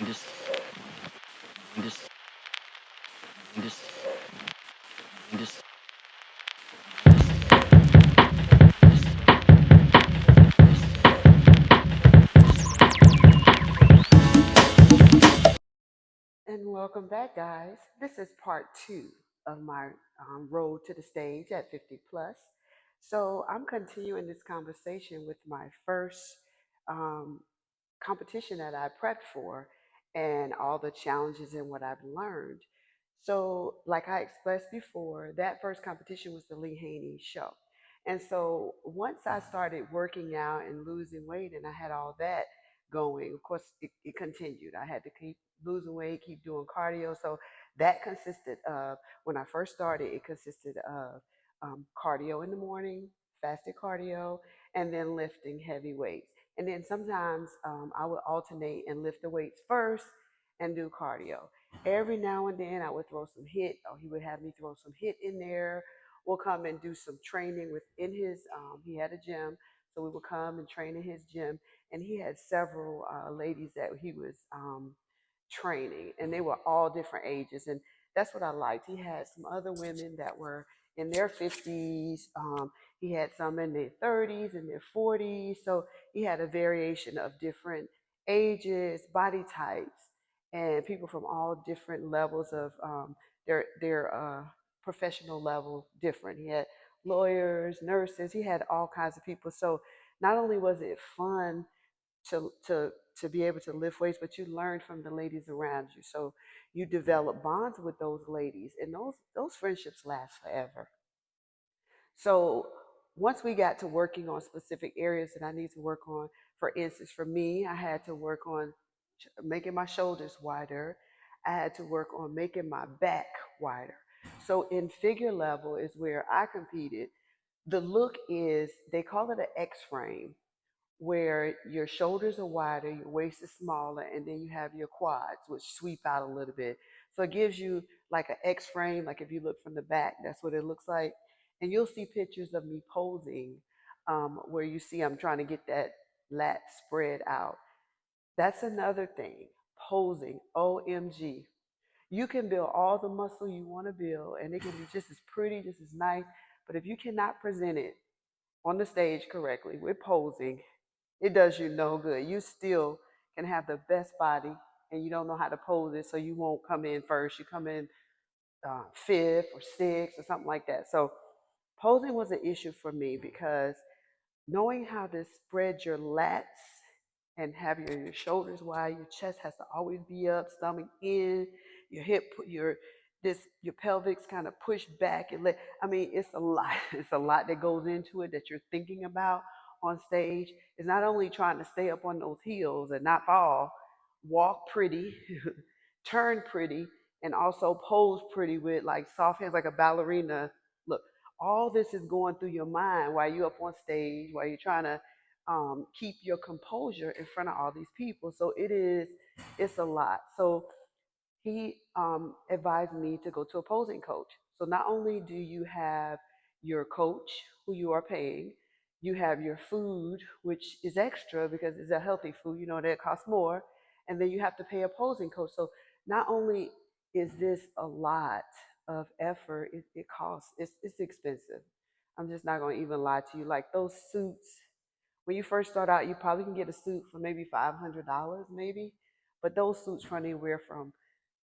just, just, just, just, And welcome back, guys. This is part two of my road to the stage at 50 plus. So I'm continuing this conversation with my first um, competition that I prepped for and all the challenges and what I've learned. So, like I expressed before, that first competition was the Lee Haney show. And so, once I started working out and losing weight and I had all that going, of course, it continued. I had to keep losing weight, keep doing cardio. So, that consisted of, when I first started, it consisted of cardio in the morning, fasted cardio, and then lifting heavy weights. And then sometimes I would alternate and lift the weights first and do cardio. Every now and then I would throw some hit, or he would have me throw some hit in there. We'll come and do some training within his, he had a gym. So we would come and train in his gym. And he had several ladies that he was training, and they were all different ages. And that's what I liked. He had some other women that were in their 50s. He had some in their 30s and their 40s. So he had a variation of different ages, body types, and people from all different levels of their professional level different. He had lawyers, nurses. He had all kinds of people. So not only was it fun to be able to lift weights, but you learn from the ladies around you. So you develop bonds with those ladies, and those friendships last forever. So once we got to working on specific areas that I need to work on, for instance, for me, I had to work on making my shoulders wider. I had to work on making my back wider. So in figure level is where I competed. The look is, they call it an X frame, where your shoulders are wider, your waist is smaller, and then you have your quads, which sweep out a little bit. So it gives you like an X frame, like if you look from the back, that's what it looks like. And you'll see pictures of me posing where you see I'm trying to get that lat spread out. That's another thing, posing, OMG. You can build all the muscle you want to build, and it can be just as pretty, just as nice. But if you cannot present it on the stage correctly with posing, it does you no good. You still can have the best body and you don't know how to pose it, so you won't come in first. You come in fifth or sixth or something like that. So posing was an issue for me because knowing how to spread your lats and have your shoulders wide, your chest has to always be up, stomach in, your hip, your pelvis kind of pushed back and let. I mean, it's a lot. It's a lot that goes into it that you're thinking about on stage. It's not only trying to stay up on those heels and not fall, walk pretty, turn pretty, and also pose pretty with like soft hands, like a ballerina. Look, all this is going through your mind while you're up on stage, while you're trying to keep your composure in front of all these people. So it's a lot. So he advised me to go to a posing coach. So not only do you have your coach who you are paying, you have your food, which is extra because it's a healthy food, you know, that costs more. And then you have to pay a posing coach. So not only is this a lot of effort, it costs, it's expensive. I'm just not going to even lie to you. Like those suits, when you first start out, you probably can get a suit for maybe $500, maybe. But those suits run anywhere from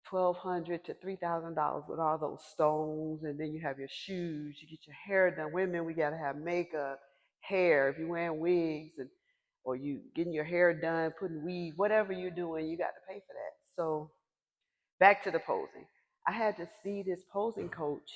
1,200 to $3,000 with all those stones, and then you have your shoes. You get your hair done. Women, we gotta have makeup, hair. If you're wearing wigs, and or you getting your hair done, putting weave, whatever you're doing, you got to pay for that. So back to the posing. I had to see this posing coach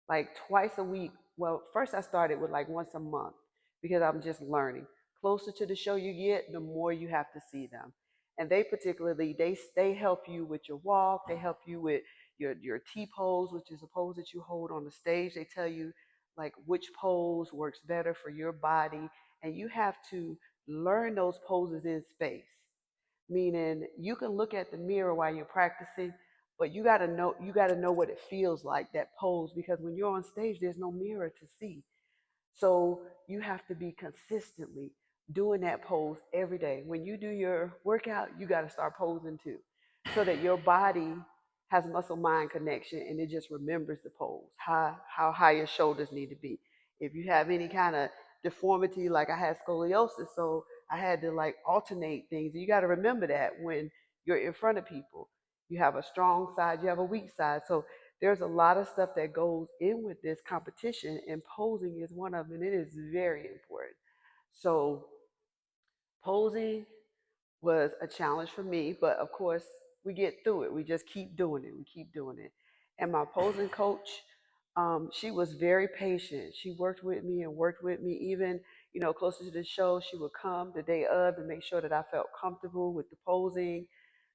like twice a week. Well, first I started with like once a month because I'm just learning. Closer to the show you get, the more you have to see them. And they particularly they help you with your walk, they help you with your T pose, which is a pose that you hold on the stage. They tell you like which pose works better for your body, and you have to learn those poses in space. Meaning you can look at the mirror while you're practicing, but you got to know what it feels like, that pose, because when you're on stage there's no mirror to see. So you have to be consistently doing that pose every day. When you do your workout, you got to start posing too, so that your body has muscle mind connection and it just remembers the pose, how high your shoulders need to be. If you have any kind of deformity, like I had scoliosis, so I had to like alternate things. You got to remember that when you're in front of people, you have a strong side, you have a weak side. So there's a lot of stuff that goes in with this competition, and posing is one of them, and it is very important. So posing was a challenge for me, but of course, we get through it. We just keep doing it. We keep doing it. And my posing coach, she was very patient. She worked with me and worked with me even, closer to the show. She would come the day of to make sure that I felt comfortable with the posing.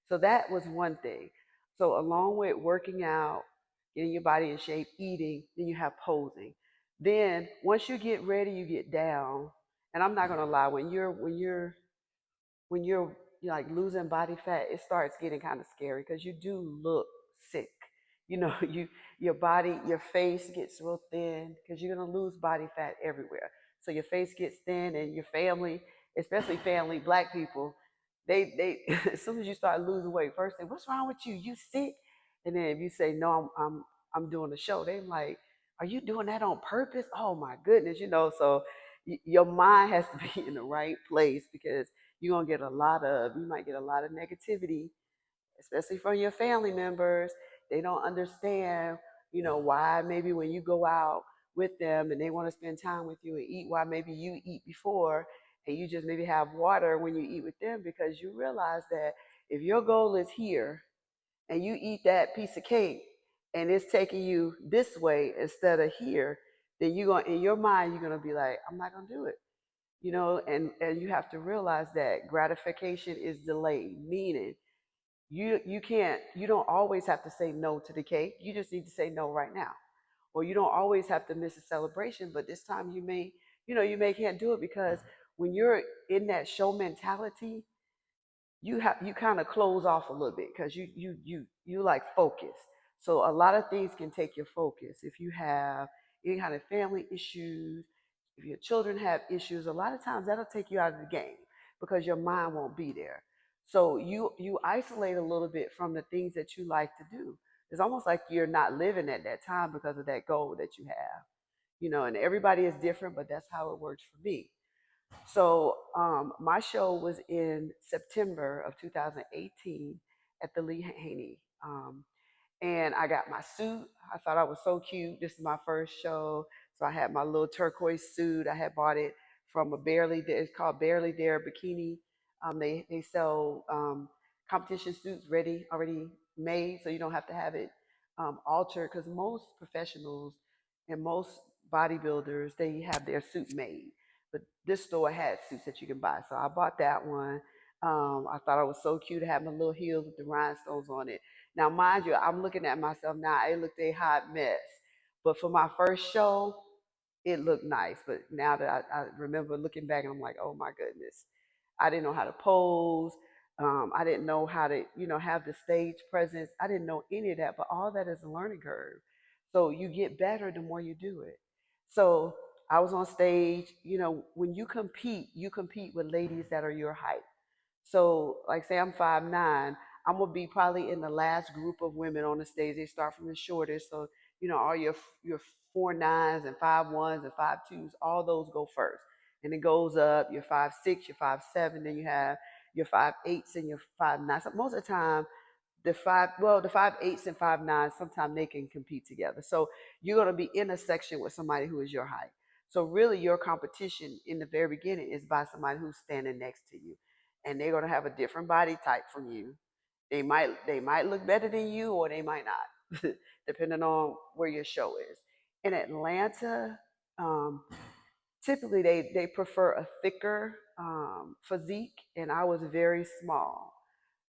So that was one thing. So along with working out, getting your body in shape, eating, then you have posing. Then once you get ready, you get down. And I'm not gonna lie, when you're like losing body fat, it starts getting kind of scary because you do look sick. Your body, your face gets real thin because you're gonna lose body fat everywhere. So your face gets thin, and your family, especially family, black people, they as soon as you start losing weight, first thing, what's wrong with you? You sick? And then if you say no, I'm doing a show, they're like, are you doing that on purpose? Oh my goodness, so your mind has to be in the right place because you might get a lot of negativity, especially from your family members. They don't understand, why maybe when you go out with them and they want to spend time with you and eat, why maybe you eat before and you just maybe have water when you eat with them, because you realize that if your goal is here and you eat that piece of cake and it's taking you this way instead of here, then you're going in your mind, you're going to be like, I'm not going to do it. And you have to realize that gratification is delayed, meaning you don't always have to say no to the cake. You just need to say no right now. Or you don't always have to miss a celebration, but this time you may can't do it, because when you're in that show mentality, you kind of close off a little bit because you like focus. So a lot of things can take your focus. If you have any kind of family issues, if your children have issues, a lot of times that'll take you out of the game because your mind won't be there. So you isolate a little bit from the things that you like to do. It's almost like you're not living at that time because of that goal that you have. And everybody is different, but that's how it works for me. So my show was in September of 2018 at the Lee Haney. And I got my suit. I thought I was so cute. This is my first show. So I had my little turquoise suit. I had bought it from a Barely There. It's called Barely There Bikini. They sell competition suits ready, already made, so you don't have to have it altered, because most professionals and most bodybuilders, they have their suit made. But this store had suits that you can buy. So I bought that one. I thought I was so cute to have my little heels with the rhinestones on it. Now, mind you, I'm looking at myself now. It looked a hot mess. But for my first show, it looked nice. But now that I remember looking back, and I'm like, oh my goodness, I didn't know how to pose. I didn't know how to, have the stage presence. I didn't know any of that. But all that is a learning curve. So you get better the more you do it. So I was on stage. When you compete with ladies that are your height. So, like, say I'm 5'9", I'm gonna be probably in the last group of women on the stage. They start from the shortest, so all your 4'9s and 5'1s and 5'2s, all those go first, and it goes up. Your 5'6", your 5'7", then you have your 5'8s and your 5'9s. So most of the time, the 5'8s and 5'9s, sometimes they can compete together. So you're gonna be in a section with somebody who is your height. So really, your competition in the very beginning is by somebody who's standing next to you, and they're gonna have a different body type from you. They might look better than you, or they might not, depending on where your show is. In Atlanta, typically they prefer a thicker physique, and I was very small.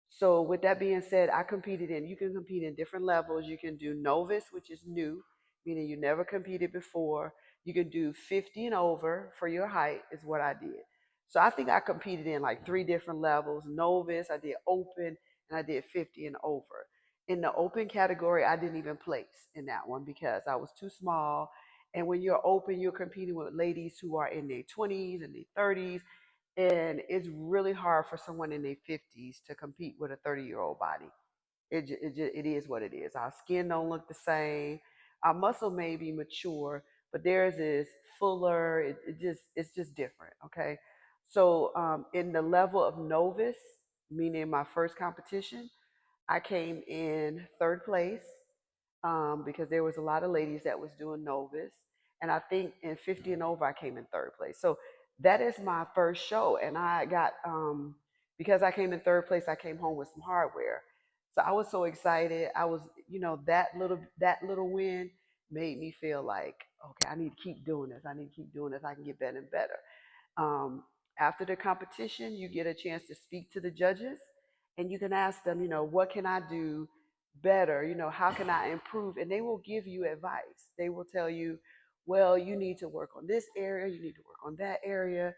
So with that being said, you can compete in different levels. You can do novice, which is new, meaning you never competed before. You can do 50 and over for your height, is what I did. So I think I competed in like three different levels. Novice, I did open, and I did 50 and over. In the open category, I didn't even place in that one because I was too small. And when you're open, you're competing with ladies who are in their 20s and their 30s, And it's really hard for someone in their 50s to compete with a 30-year-old body. It is what it is. Our skin don't look the same. Our muscle may be mature, but theirs is fuller. It's just different. Okay. So in the level of novice, meaning my first competition, I came in third place because there was a lot of ladies that was doing novice, and I think in 50 and over I came in third place. So that is my first show, and I got because I came in third place, I came home with some hardware. So I was so excited. I was, that little win made me feel like, okay, I need to keep doing this. I need to keep doing this. I can get better and better. Um, After the competition, you get a chance to speak to the judges and you can ask them, what can I do better? How can I improve? And they will give you advice. They will tell you, well, you need to work on this area, you need to work on that area.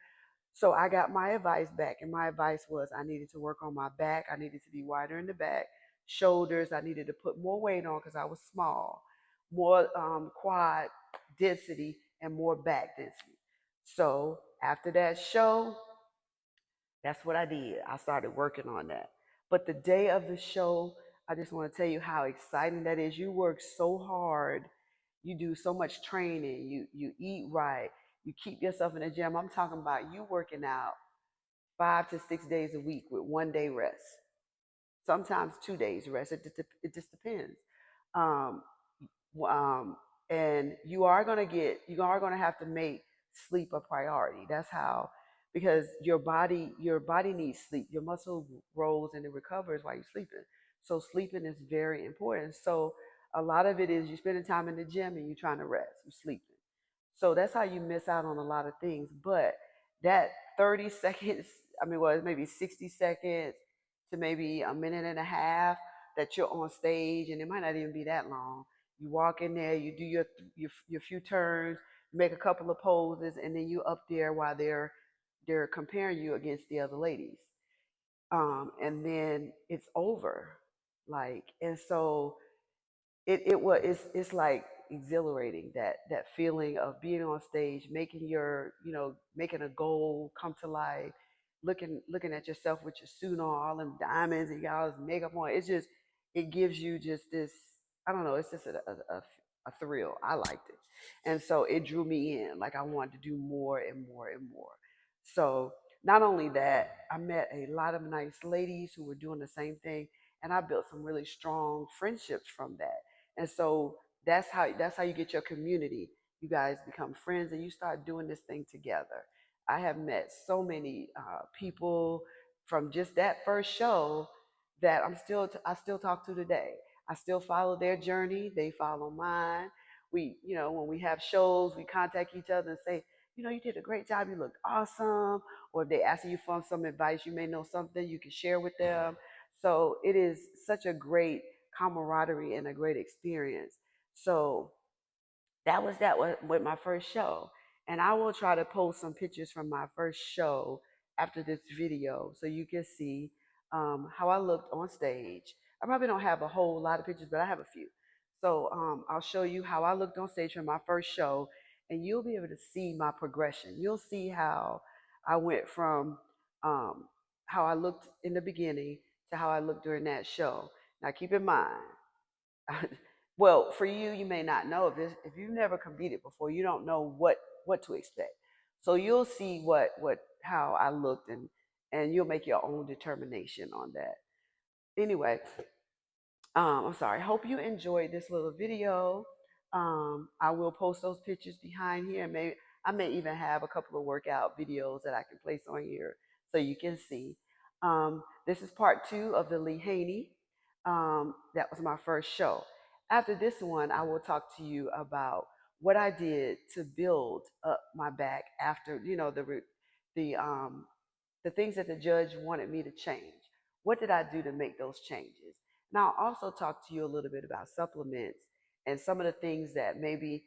So I got my advice back, and my advice was I needed to work on my back. I needed to be wider in the back, shoulders. I needed to put more weight on because I was small, more quad density, and more back density. So after that show, that's what I did. I started working on that. But the day of the show, I just want to tell you how exciting that is. You work so hard, you do so much training, you eat right, you keep yourself in the gym. I'm talking about you working out 5 to 6 days a week with 1 day rest, sometimes 2 days rest. It just depends. Um, um, and you are gonna have to make sleep a priority. That's how, because your body needs sleep. Your muscle grows and it recovers while you're sleeping. So sleeping is very important. So a lot of it is you spending time in the gym and you're trying to rest, you're sleeping. So that's how you miss out on a lot of things. But that 30 seconds, I mean, well, maybe 60 seconds to maybe a minute and a half that you're on stage, and it might not even be that long. You walk in there, you do your few turns, make a couple of poses, and then you up there while they're comparing you against the other ladies. And then it's over. Like, and so it's like exhilarating, that feeling of being on stage, making making a goal come to life, looking at yourself with your suit on, all them diamonds, and you got all this makeup on. It gives you just this, I don't know, it's just a thrill. I liked it, and so it drew me in. Like I wanted to do more and more and more. So not only that, I met a lot of nice ladies who were doing the same thing, and I built some really strong friendships from that. And so that's how you get your community. You guys become friends and you start doing this thing together. I have met so many people from just that first show that I still talk to today. I still follow their journey. They follow mine. We, when we have shows, we contact each other and say, you did a great job. You looked awesome. Or if they ask you for some advice, you may know something you can share with them. So it is such a great camaraderie and a great experience. So that with my first show. And I will try to post some pictures from my first show after this video so you can see how I looked on stage. I probably don't have a whole lot of pictures, but I have a few. So I'll show you how I looked on stage for my first show, and you'll be able to see my progression. You'll see how I went from um, how I looked in the beginning to how I looked during that show. Now, keep in mind, well, for you, you may not know if you've never competed before, you don't know what to expect. So you'll see how I looked, and you'll make your own determination on that. Anyway, I'm sorry. Hope you enjoyed this little video. I will post those pictures behind here. Maybe I may even have a couple of workout videos that I can place on here so you can see. This is part 2 of the Lee Haney. That was my first show. After this one, I will talk to you about what I did to build up my back after, the things that the judge wanted me to change. What did I do to make those changes? And I'll also talk to you a little bit about supplements and some of the things that maybe,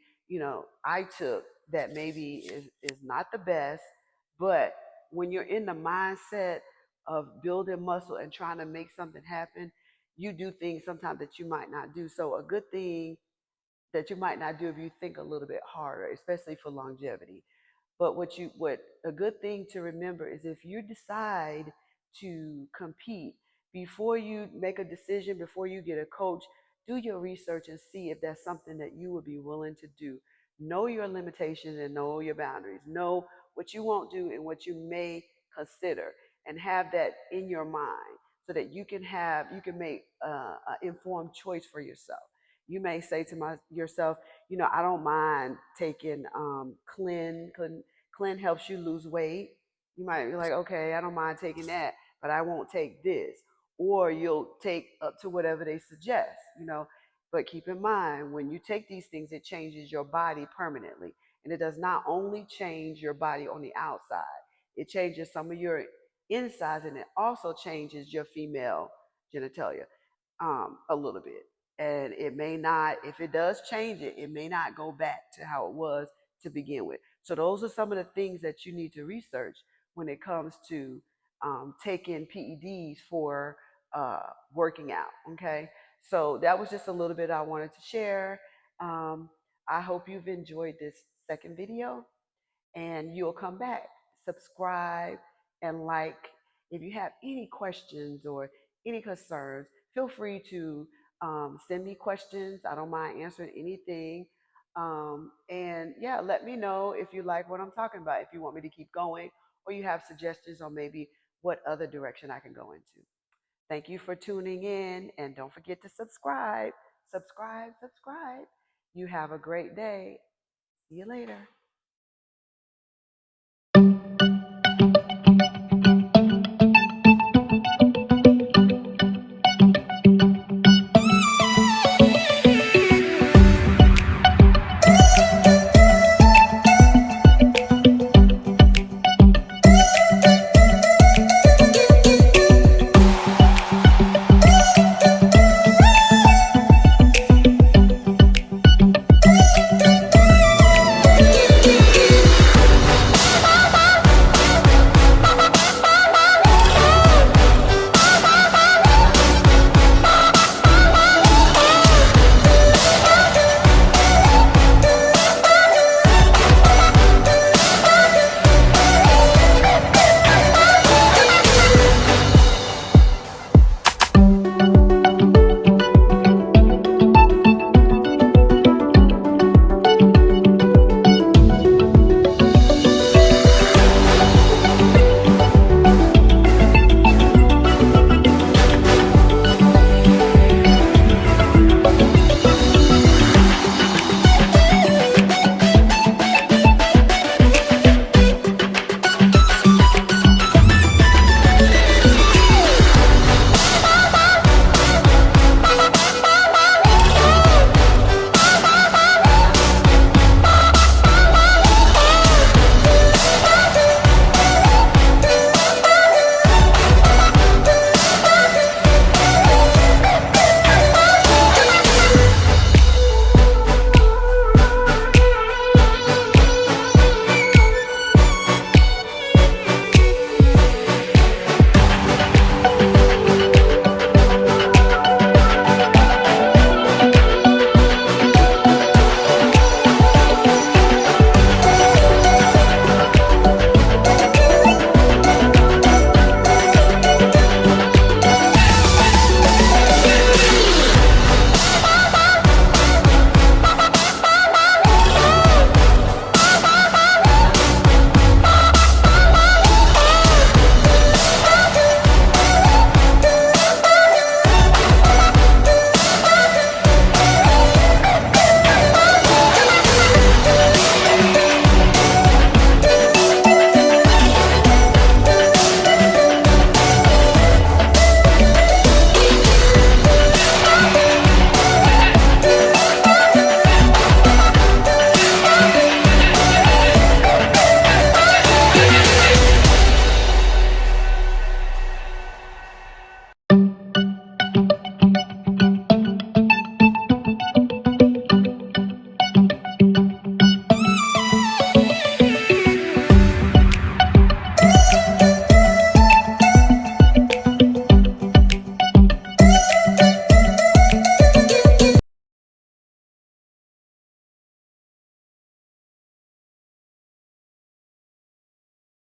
I took that maybe is not the best, but when you're in the mindset of building muscle and trying to make something happen, you do things sometimes that you might not do. So a good thing that you might not do if you think a little bit harder, especially for longevity. But what a good thing to remember is if you decide to compete, before you make a decision, before you get a coach, do your research and see if that's something that you would be willing to do. Know your limitations and know your boundaries. Know what you won't do and what you may consider, and have that in your mind so that you can make an informed choice for yourself. You may say to yourself, I don't mind taking clean. Clean helps you lose weight. You might be like, okay, I don't mind taking that, but I won't take this. Or you'll take up to whatever they suggest. But keep in mind, when you take these things, it changes your body permanently. And it does not only change your body on the outside, it changes some of your insides, and it also changes your female genitalia a little bit. And it may not, if it does change it, it may not go back to how it was to begin with. So those are some of the things that you need to research when it comes to taking PEDs for working out. Okay, so that was just a little bit I wanted to share. Um, I hope you've enjoyed this second video, and you'll come back, subscribe, and like. If you have any questions or any concerns, feel free to send me questions. I don't mind answering anything. And yeah, let me know if you like what I'm talking about, if you want me to keep going, or you have suggestions on maybe what other direction I can go into. Thank you for tuning in, and don't forget to subscribe. Subscribe, subscribe. You have a great day. See you later.